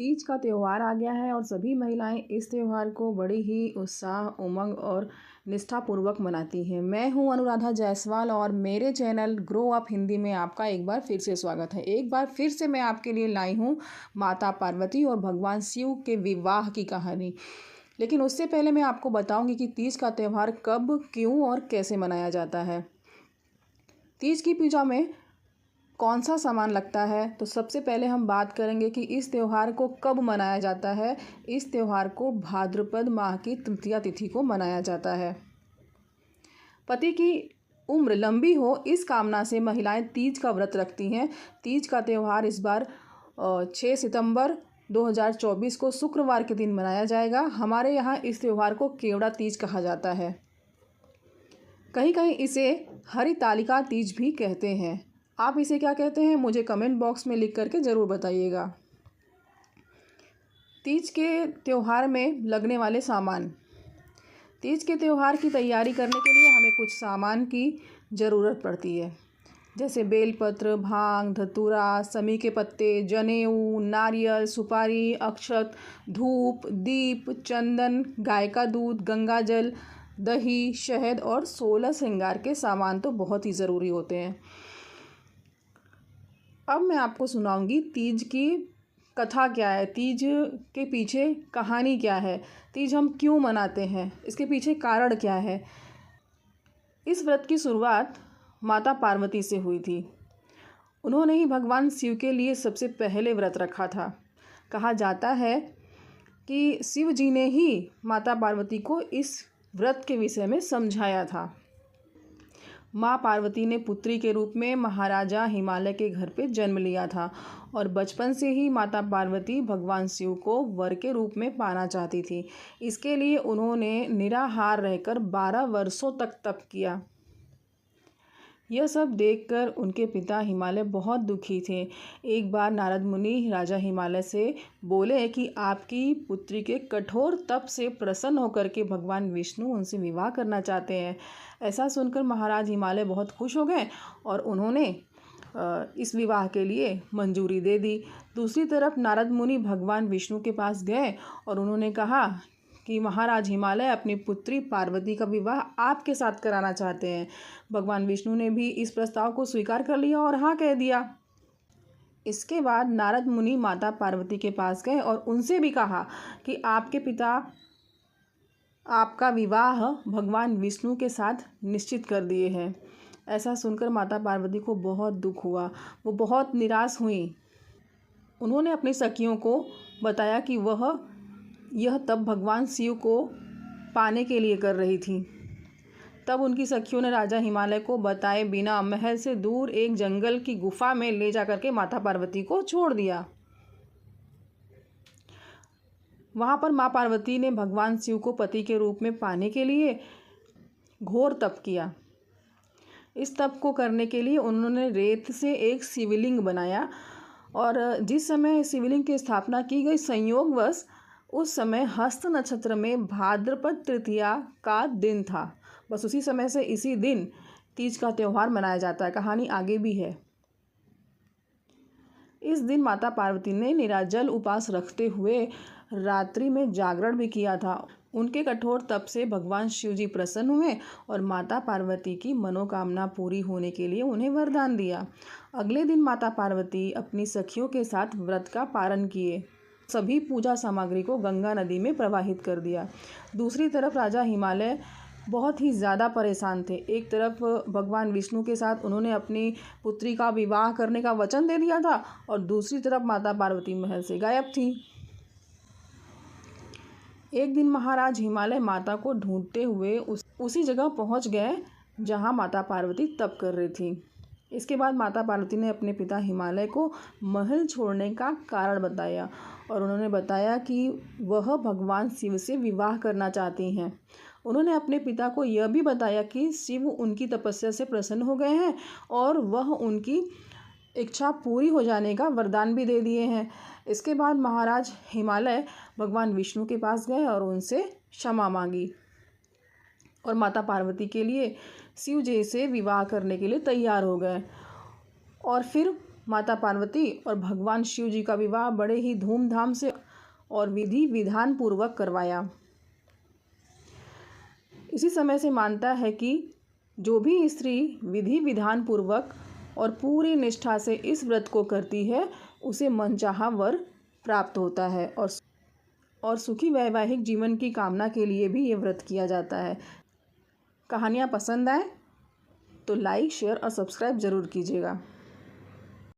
तीज का त्यौहार आ गया है और सभी महिलाएं इस त्यौहार को बड़ी ही उत्साह, उमंग और निष्ठापूर्वक मनाती हैं। मैं हूं अनुराधा जायसवाल और मेरे चैनल ग्रो अप हिंदी में आपका एक बार फिर से स्वागत है। एक बार फिर से मैं आपके लिए लाई हूं माता पार्वती और भगवान शिव के विवाह की कहानी। लेकिन उससे पहले मैं आपको बताऊंगी कि तीज का त्यौहार कब, क्यों और कैसे मनाया जाता है। तीज की पूजा में कौन सा सामान लगता है, तो सबसे पहले हम बात करेंगे कि इस त्यौहार को कब मनाया जाता है। इस त्यौहार को भाद्रपद माह की तृतीया तिथि को मनाया जाता है। पति की उम्र लंबी हो, इस कामना से महिलाएं तीज का व्रत रखती हैं। तीज का त्यौहार इस बार 6 सितंबर 2024 को शुक्रवार के दिन मनाया जाएगा। हमारे यहाँ इस त्यौहार को केवड़ा तीज कहा जाता है। कहीं कहीं इसे हरितालिका तीज भी कहते हैं। आप इसे क्या कहते हैं, मुझे कमेंट बॉक्स में लिख करके ज़रूर बताइएगा। तीज के त्यौहार में लगने वाले सामान। तीज के त्यौहार की तैयारी करने के लिए हमें कुछ सामान की ज़रूरत पड़ती है, जैसे बेलपत्र, भांग, धतूरा, समी के पत्ते, जनेऊ, नारियल, सुपारी, अक्षत, धूप, दीप, चंदन, गाय का दूध, गंगा जल, दही, शहद और 16 श्रृंगार के सामान तो बहुत ही ज़रूरी होते हैं। अब मैं आपको सुनाऊंगी तीज की कथा क्या है, तीज के पीछे कहानी क्या है, तीज हम क्यों मनाते हैं, इसके पीछे कारण क्या है। इस व्रत की शुरुआत माता पार्वती से हुई थी। उन्होंने ही भगवान शिव के लिए सबसे पहले व्रत रखा था। कहा जाता है कि शिव जी ने ही माता पार्वती को इस व्रत के विषय में समझाया था। माँ पार्वती ने पुत्री के रूप में महाराजा हिमालय के घर पे जन्म लिया था और बचपन से ही माता पार्वती भगवान शिव को वर के रूप में पाना चाहती थी। इसके लिए उन्होंने निराहार रहकर 12 वर्षों तक तप किया। यह सब देखकर उनके पिता हिमालय बहुत दुखी थे। एक बार नारद मुनि राजा हिमालय से बोले कि आपकी पुत्री के कठोर तप से प्रसन्न होकर के भगवान विष्णु उनसे विवाह करना चाहते हैं। ऐसा सुनकर महाराज हिमालय बहुत खुश हो गए और उन्होंने इस विवाह के लिए मंजूरी दे दी। दूसरी तरफ नारद मुनि भगवान विष्णु के पास गए और उन्होंने कहा कि महाराज हिमालय अपनी पुत्री पार्वती का विवाह आपके साथ कराना चाहते हैं। भगवान विष्णु ने भी इस प्रस्ताव को स्वीकार कर लिया और हाँ कह दिया। इसके बाद नारद मुनि माता पार्वती के पास गए और उनसे भी कहा कि आपके पिता आपका विवाह भगवान विष्णु के साथ निश्चित कर दिए हैं। ऐसा सुनकर माता पार्वती को बहुत दुख हुआ, वो बहुत निराश हुई। उन्होंने अपनी सखियों को बताया कि वह यह तब भगवान शिव को पाने के लिए कर रही थी। तब उनकी सखियों ने राजा हिमालय को बताए बिना महल से दूर एक जंगल की गुफा में ले जाकर के माता पार्वती को छोड़ दिया। वहाँ पर माँ पार्वती ने भगवान शिव को पति के रूप में पाने के लिए घोर तप किया। इस तप को करने के लिए उन्होंने रेत से एक शिवलिंग बनाया और जिस समय शिवलिंग की स्थापना की गई, संयोगवश उस समय हस्त नक्षत्र में भाद्रपद तृतीया का दिन था। बस उसी समय से इसी दिन तीज का त्यौहार मनाया जाता है। कहानी आगे भी है। इस दिन माता पार्वती ने निराजल उपास रखते हुए रात्रि में जागरण भी किया था। उनके कठोर तप से भगवान शिव जी प्रसन्न हुए और माता पार्वती की मनोकामना पूरी होने के लिए उन्हें वरदान दिया। अगले दिन माता पार्वती अपनी सखियों के साथ व्रत का पारण किए। सभी पूजा सामग्री को गंगा नदी में प्रवाहित कर दिया। दूसरी तरफ राजा हिमालय बहुत ही ज़्यादा परेशान थे। एक तरफ भगवान विष्णु के साथ उन्होंने अपनी पुत्री का विवाह करने का वचन दे दिया था और दूसरी तरफ माता पार्वती महल से गायब थी। एक दिन महाराज हिमालय माता को ढूंढते हुए उसी जगह पहुंच गए जहां माता पार्वती तप कर रही थी। इसके बाद माता पार्वती ने अपने पिता हिमालय को महल छोड़ने का कारण बताया और उन्होंने बताया कि वह भगवान शिव से विवाह करना चाहती हैं। उन्होंने अपने पिता को यह भी बताया कि शिव उनकी तपस्या से प्रसन्न हो गए हैं और वह उनकी इच्छा पूरी हो जाने का वरदान भी दे दिए हैं। इसके बाद महाराज हिमालय भगवान विष्णु के पास गए और उनसे क्षमा मांगी और माता पार्वती के लिए शिव जी से विवाह करने के लिए तैयार हो गए। और फिर माता पार्वती और भगवान शिव जी का विवाह बड़े ही धूमधाम से और विधि विधान पूर्वक करवाया। इसी समय से मानता है कि जो भी स्त्री विधि विधान पूर्वक और पूरी निष्ठा से इस व्रत को करती है उसे मनचाहा वर प्राप्त होता है और सुखी वैवाहिक जीवन की कामना के लिए भी ये व्रत किया जाता है। कहानियाँ पसंद आए तो लाइक, शेयर और सब्सक्राइब ज़रूर कीजिएगा।